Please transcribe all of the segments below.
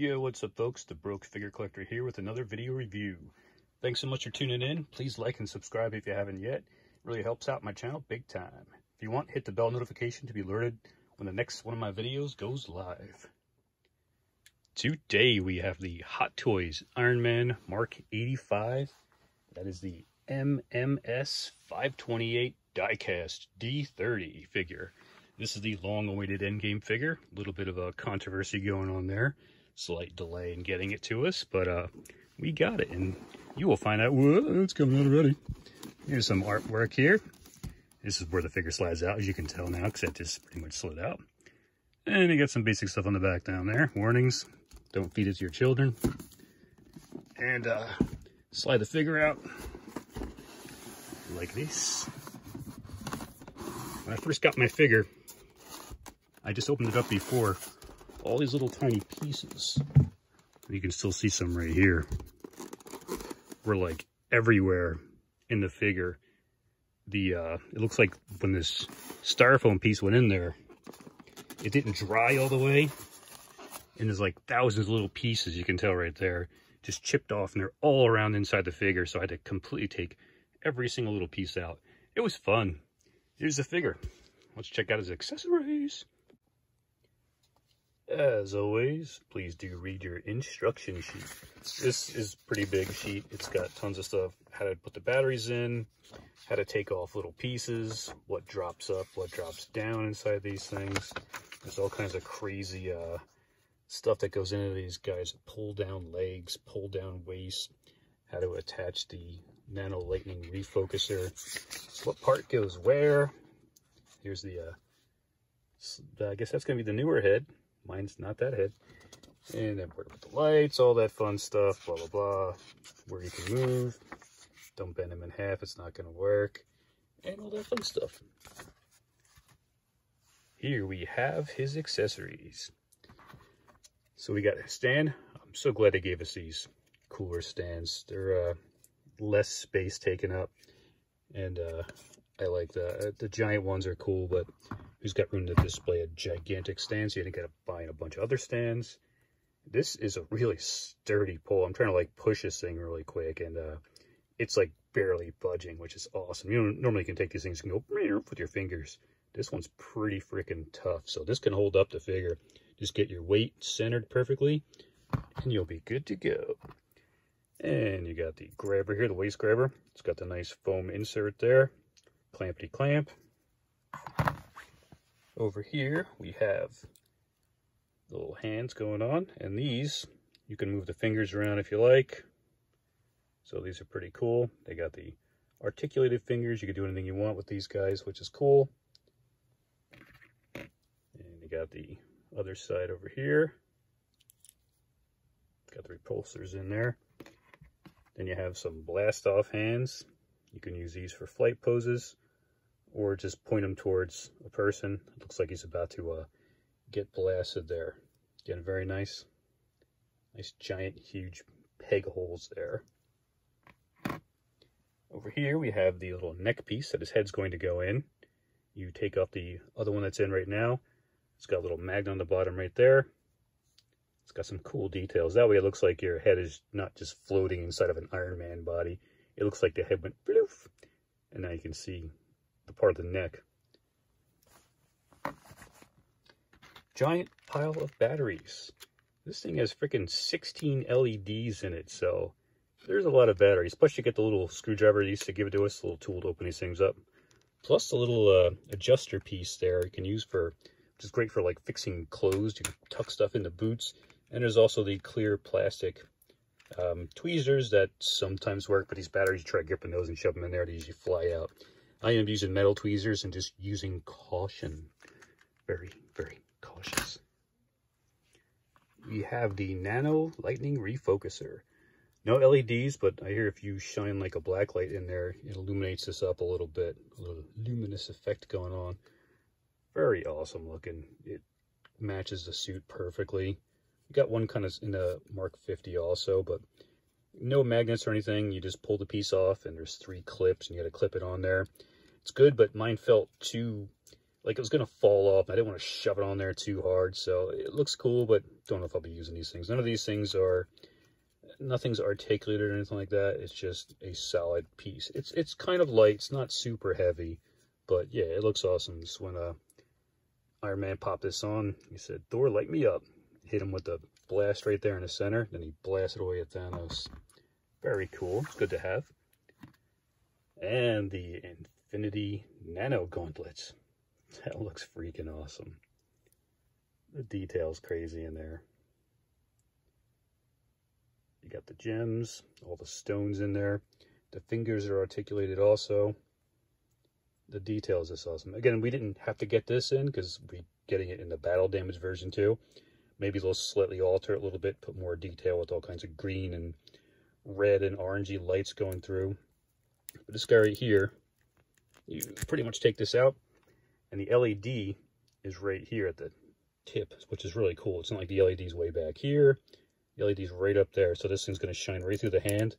Yo, what's up folks? The Broke Figure Collector here with another video review. Thanks so much for tuning in. Please like and subscribe if you haven't yet. It really helps out my channel big time. If you want, hit the bell notification to be alerted when the next one of my videos goes live. Today we have the Hot Toys Iron Man Mark 85. That is the MMS 528 diecast D30 figure. This is the long-awaited Endgame figure. A little bit of a controversy going on there. Slight delay in getting it to us, but we got it, and you will find out. Whoa, it's coming out already. Here's some artwork here. This is where the figure slides out, as you can tell now, because that just pretty much slid out. And you got some basic stuff on the back down there. Warnings, don't feed it to your children. And slide the figure out like this. When I first got my figure, I just opened it up before. All these little tiny pieces, you can still see some right here, were like everywhere in the figure. It looks like when this styrofoam piece went in there, it didn't dry all the way, and there's like thousands of little pieces, you can tell right there, just chipped off, and they're all around inside the figure, so I had to completely take every single little piece out. It was fun. Here's the figure. Let's check out his accessories. As always, please do read your instruction sheet. This is a pretty big sheet. It's got tons of stuff. How to put the batteries in, how to take off little pieces, what drops up, what drops down inside these things. There's all kinds of crazy stuff that goes into these guys. Pull down legs, pull down waist, how to attach the nano lightning refocuser, what part goes where. Here's the, I guess that's going to be the newer head. Mine's not that head. And then where to put the lights, all that fun stuff, blah, blah, blah. Where you can move. Don't bend them in half, it's not going to work. And all that fun stuff. Here we have his accessories. So we got a stand. I'm so glad they gave us these cooler stands. They're less space taken up. And I like the giant ones are cool, but who's got room to display a gigantic stand? So you gotta buy a bunch of other stands. This is a really sturdy pole. I'm trying to like push this thing really quick, and it's like barely budging, which is awesome. You know, normally you can take these things and go with your fingers. This one's pretty freaking tough, so this can hold up the figure. Just get your weight centered perfectly, and you'll be good to go. And you got the grabber here, the waist grabber. It's got the nice foam insert there. Clampety clamp. Over here we have little hands going on, and these you can move the fingers around if you like. So these are pretty cool. They got the articulated fingers. You can do anything you want with these guys, which is cool. And you got the other side over here. Got the repulsors in there. Then you have some blast off hands. You can use these for flight poses, or just point them towards a person. It looks like he's about to get blasted there. Again, very nice. Nice giant, huge peg holes there. Over here we have the little neck piece that his head's going to go in. You take off the other one that's in right now. It's got a little magnet on the bottom right there. It's got some cool details. That way it looks like your head is not just floating inside of an Iron Man body. It looks like the head went bloof. And now you can see the part of the neck. Giant pile of batteries. This thing has freaking 16 LEDs in it, so there's a lot of batteries. Plus you get the little screwdriver they used to give it to us, a little tool to open these things up. Plus the little adjuster piece there you can use for, which is great for like fixing clothes. You can tuck stuff into boots. And there's also the clear plastic tweezers that sometimes work, but these batteries, you try gripping those and shove them in there, they usually fly out. I am using metal tweezers and just using caution. Very, very cautious. We have the nano lightning refocuser. No LEDs, but I hear if you shine like a black light in there, it illuminates this up a little bit. A little luminous effect going on. Very awesome looking. It matches the suit perfectly. You got one kind of in the Mark 50 also, but no magnets or anything. You just pull the piece off, and there's 3 clips, and you got to clip it on there. It's good, but mine felt too like it was going to fall off. I didn't want to shove it on there too hard. So it looks cool, but don't know if I'll be using these things. None of these things are, nothing's articulated or anything like that. It's just a solid piece. It's kind of light. It's not super heavy, but yeah, it looks awesome. Just when Iron Man popped this on, he said, "Thor, light me up." Hit him with the blast right there in the center. Then he blasted away at Thanos. Very cool. It's good to have. And the Infinity Nano Gauntlets. That looks freaking awesome. The detail's crazy in there. You got the gems, all the stones in there. The fingers are articulated also. The detail is just awesome. Again, we didn't have to get this in because we're getting it in the battle damage version too. Maybe they'll slightly alter it a little bit, put more detail with all kinds of green and red and orangey lights going through. But this guy right here, you pretty much take this out, and the LED is right here at the tip, which is really cool. It's not like the LED's way back here. The LED's right up there, so this thing's going to shine right through the hand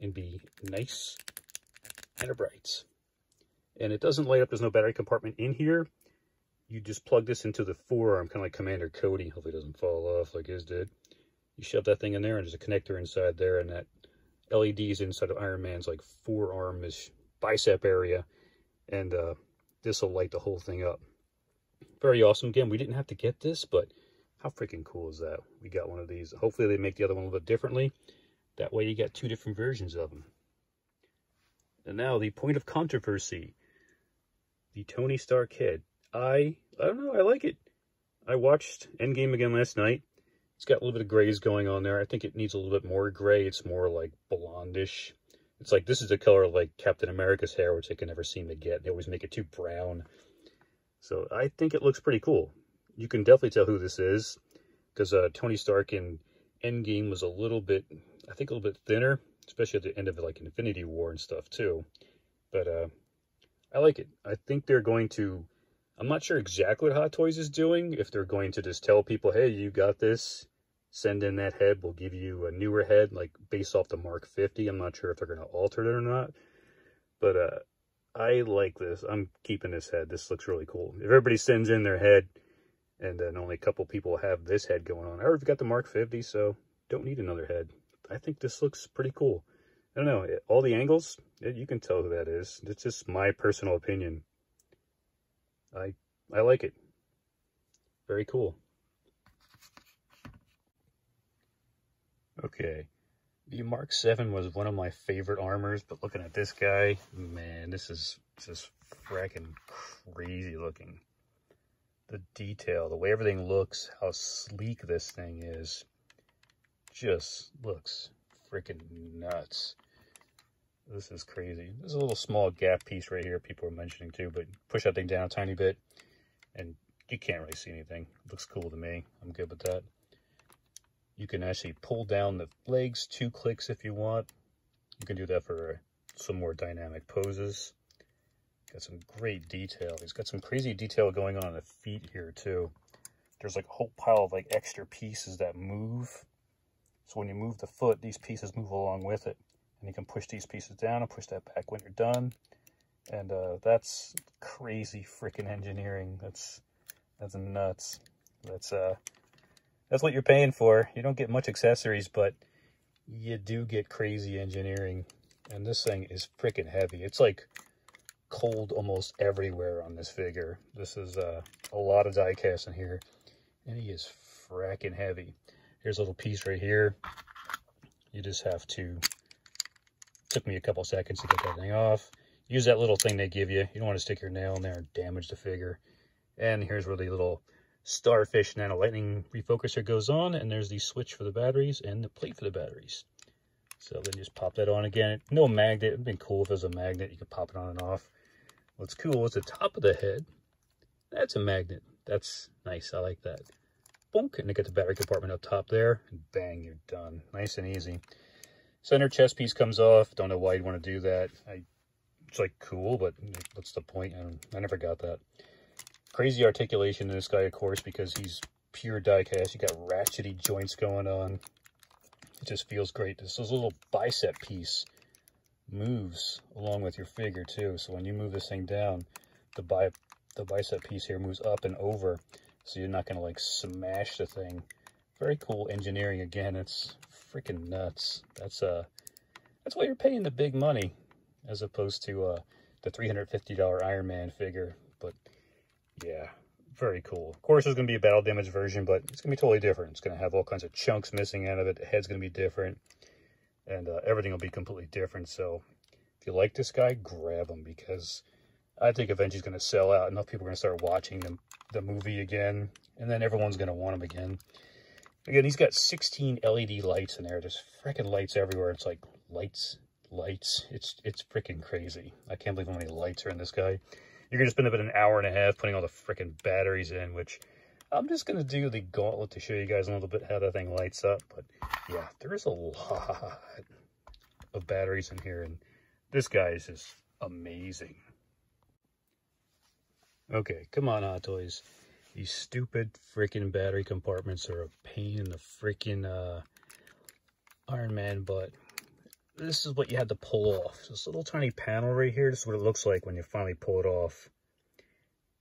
and be nice and bright. And it doesn't light up. There's no battery compartment in here. You just plug this into the forearm, kind of like Commander Cody. Hopefully it doesn't fall off like his did. You shove that thing in there, and there's a connector inside there, and that LED is inside of Iron Man's like forearm-ish bicep area, and this will light the whole thing up. Very awesome. Again, we didn't have to get this, but how freaking cool is that? We got one of these. Hopefully they make the other one a little bit differently. That way you got two different versions of them. And now the point of controversy. The Tony Stark head. I don't know, I like it. I watched Endgame again last night. It's got a little bit of grays going on there. I think it needs a little bit more gray. It's more like blondish. It's like, this is the color of like Captain America's hair, which they can never seem to get. They always make it too brown. So I think it looks pretty cool. You can definitely tell who this is, because Tony Stark in Endgame was a little bit, I think a little bit thinner, especially at the end of like Infinity War and stuff too. But I like it. I think they're going to, I'm not sure exactly what Hot Toys is doing, if they're going to just tell people, hey, you got this, send in that head, we'll give you a newer head, like based off the Mark 50. I'm not sure if they're going to alter it or not, but I like this. I'm keeping this head. This looks really cool. If everybody sends in their head, and then only a couple people have this head going on. I already got the Mark 50, so don't need another head. I think this looks pretty cool. I don't know, all the angles, you can tell who that is. It's just my personal opinion. I like it. Very cool. Okay. The Mark 7 was one of my favorite armors, but looking at this guy, man, this is just fracking crazy looking. The detail, the way everything looks, how sleek this thing is, just looks freaking nuts. This is crazy. There's a little small gap piece right here people are mentioning too, but push that thing down a tiny bit and you can't really see anything. It looks cool to me. I'm good with that. You can actually pull down the legs 2 clicks if you want. You can do that for some more dynamic poses. Got some great detail. He's got some crazy detail going on the feet here too. There's like a whole pile of like extra pieces that move. So when you move the foot, these pieces move along with it. And you can push these pieces down and push that back when you're done. And that's crazy freaking engineering. That's nuts. That's what you're paying for. You don't get much accessories, but you do get crazy engineering. And this thing is freaking heavy. It's like cold almost everywhere on this figure. This is a lot of die cast in here, and he is fracking heavy. Here's a little piece right here. You just have to, took me a couple seconds to get that thing off. Use that little thing they give you. You don't want to stick your nail in there and damage the figure. And here's where the little starfish nano lightning refocuser goes on, and there's the switch for the batteries and the plate for the batteries. So then just pop that on again. No magnet. It'd been cool if there's a magnet. You could pop it on and off. What's cool is the top of the head. That's a magnet. That's nice. I like that. Bonk. And they got the battery compartment up top there. And bang, you're done. Nice and easy. Center chest piece comes off. Don't know why you'd want to do that. It's like cool, but what's the point? I never got that. Crazy articulation in this guy, of course, because he's pure die cast. You got ratchety joints going on. It just feels great. This little bicep piece moves along with your figure too. So when you move this thing down, the the bicep piece here moves up and over, so you're not going to like smash the thing. Very cool engineering. Again, it's freaking nuts. That's why you're paying the big money, as opposed to the $350 Iron Man figure. But yeah, very cool. Of course, there's going to be a battle damage version, but it's going to be totally different. It's going to have all kinds of chunks missing out of it. The head's going to be different, and everything will be completely different. So if you like this guy, grab him, because I think Avengers is going to sell out. Enough people are going to start watching the movie again, and then everyone's going to want him again. Again, he's got 16 LED lights in there. There's freaking lights everywhere. It's like lights. It's freaking crazy. I can't believe how many lights are in this guy. You're going to spend about an hour and a half putting all the freaking batteries in, which I'm just going to do the gauntlet to show you guys a little bit how that thing lights up. But yeah, there is a lot of batteries in here, and this guy is just amazing. Okay, come on, Hot Toys. These stupid freaking battery compartments are a pain in the freaking Iron Man butt. This is what you had to pull off. This little tiny panel right here, this is what it looks like when you finally pull it off.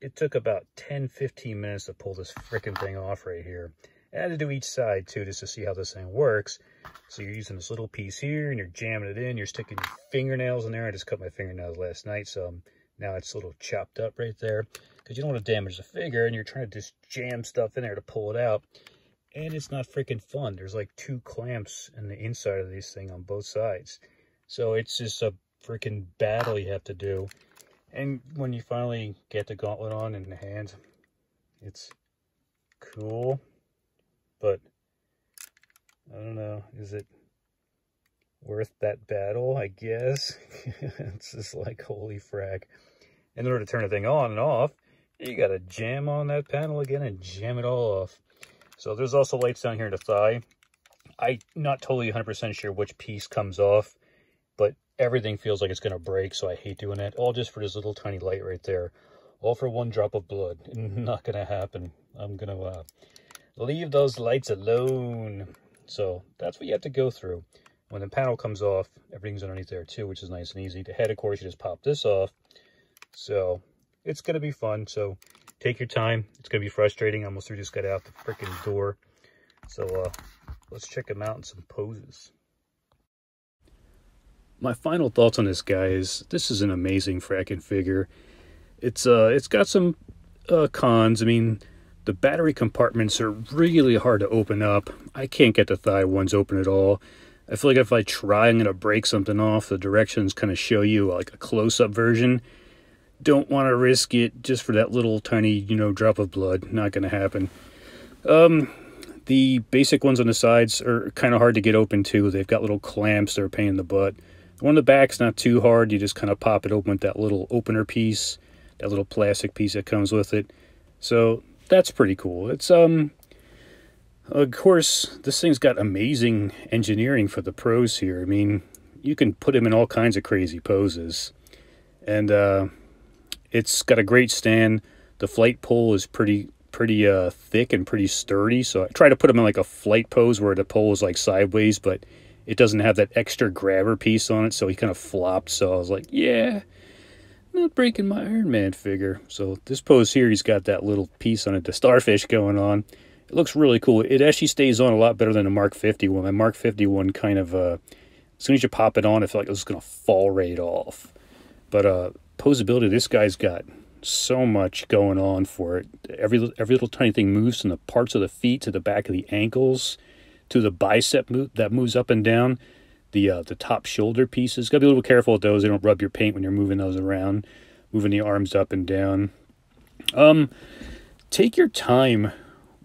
It took about 10-15 minutes to pull this freaking thing off right here. I had to do each side too, just to see how this thing works. So you're using this little piece here, and you're jamming it in. You're sticking your fingernails in there. I just cut my fingernails last night, so now it's a little chopped up right there, because you don't want to damage the figure, and you're trying to just jam stuff in there to pull it out. And it's not freaking fun. There's like 2 clamps in the inside of this thing on both sides. So it's just a freaking battle you have to do. And when you finally get the gauntlet on in the hand, it's cool. But I don't know, is it worth that battle? I guess. It's just like, holy frack. In order to turn the thing on and off, you gotta jam on that panel again and jam it all off. So there's also lights down here in the thigh. I'm not totally 100% sure which piece comes off, but everything feels like it's going to break, so I hate doing that. All just for this little tiny light right there. All for 1 drop of blood. Not going to happen. I'm going to leave those lights alone. So that's what you have to go through. When the panel comes off, everything's underneath there too, which is nice and easy. The head, of course, you just pop this off. So it's going to be fun. So take your time. It's going to be frustrating. I almost threw this guy out the freaking door. So let's check him out in some poses. My final thoughts on this guy is, this is an amazing fracking figure. It's got some cons. I mean, the battery compartments are really hard to open up. I can't get the thigh ones open at all. I feel like if I try, I'm going to break something off. The directions kind of show you like a close-up version. Don't want to risk it just for that little tiny, you know, drop of blood. Not going to happen. The basic ones on the sides are kind of hard to get open too. They've got little clamps. They're a pain in the butt. The one in the back's not too hard. You just kind of pop it open with that little opener piece, that little plastic piece that comes with it. So that's pretty cool. It's of course, this thing's got amazing engineering for the pros here. I mean, you can put him in all kinds of crazy poses, and it's got a great stand. The flight pole is pretty thick and pretty sturdy. So I try to put him in like a flight pose where the pole is like sideways, but it doesn't have that extra grabber piece on it, so he kind of flopped. So I was like, yeah, not breaking my Iron Man figure. So this pose here, he's got that little piece on it, the starfish going on. It looks really cool. It actually stays on a lot better than the Mark 50 one. My Mark 50 one kind of, as soon as you pop it on, I feel like it's going to fall right off. But posability, this guy's got so much going on for it. Every little tiny thing moves from the parts of the feet to the back of the ankles to the bicep that moves up and down. The top shoulder pieces. Got to be a little careful with those. They don't rub your paint when you're moving those around. Moving the arms up and down. Take your time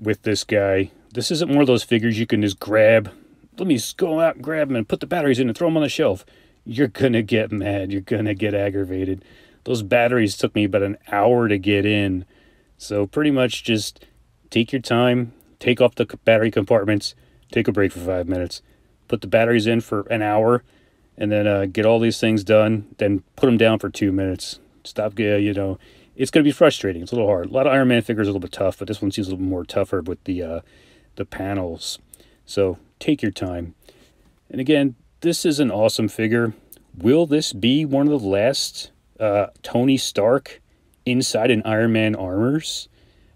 with this guy. This isn't one of those figures you can just grab. Let me just go out and grab them and put the batteries in and throw them on the shelf. You're going to get mad. You're going to get aggravated. Those batteries took me about an hour to get in. So pretty much just take your time. Take off the battery compartments. Take a break for 5 minutes. Put the batteries in for an hour. And then get all these things done. Then put them down for 2 minutes. Stop, you know. It's going to be frustrating. It's a little hard. A lot of Iron Man figures are a little bit tough, but this one seems a little more tougher with the panels. So take your time. And again, this is an awesome figure. Will this be one of the last Tony Stark inside an Iron Man armors.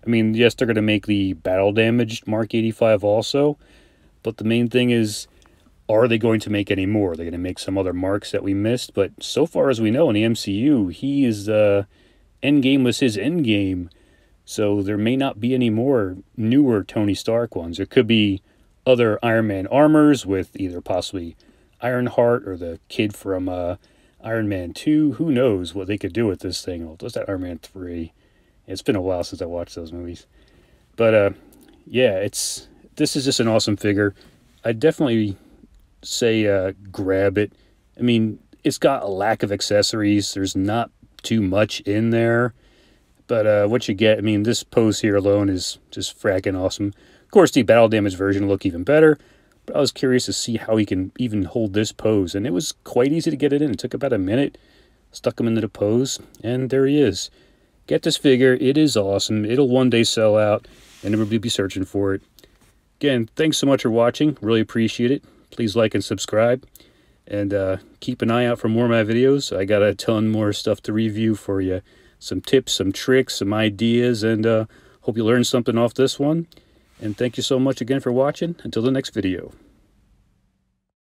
I mean, yes, they're going to make the battle damaged Mark 85 also, but the main thing is, are they going to make any more? Are they going to make some other marks that we missed? But so far as we know in the MCU, he is, Endgame was his endgame. So there may not be any more newer Tony Stark ones. There could be other Iron Man armors with either possibly Ironheart or the kid from Iron Man 2. Who knows what they could do with this thing? Well, does that Iron Man 3? It's been a while since I watched those movies. But yeah, this is just an awesome figure. I definitely say grab it. I mean, it's got a lack of accessories. There's not too much in there. But what you get, I mean, this pose here alone is just fracking awesome. Of course, the battle damage version will look even better. But I was curious to see how he can even hold this pose. And it was quite easy to get it in. It took about a minute. Stuck him into the pose. And there he is. Get this figure. It is awesome. It'll one day sell out. And everybody will be searching for it. Again, thanks so much for watching. Really appreciate it. Please like and subscribe. And keep an eye out for more of my videos. I got a ton more stuff to review for you. Some tips, some tricks, some ideas, and hope you learned something off this one. And thank you so much again for watching. Until the next video.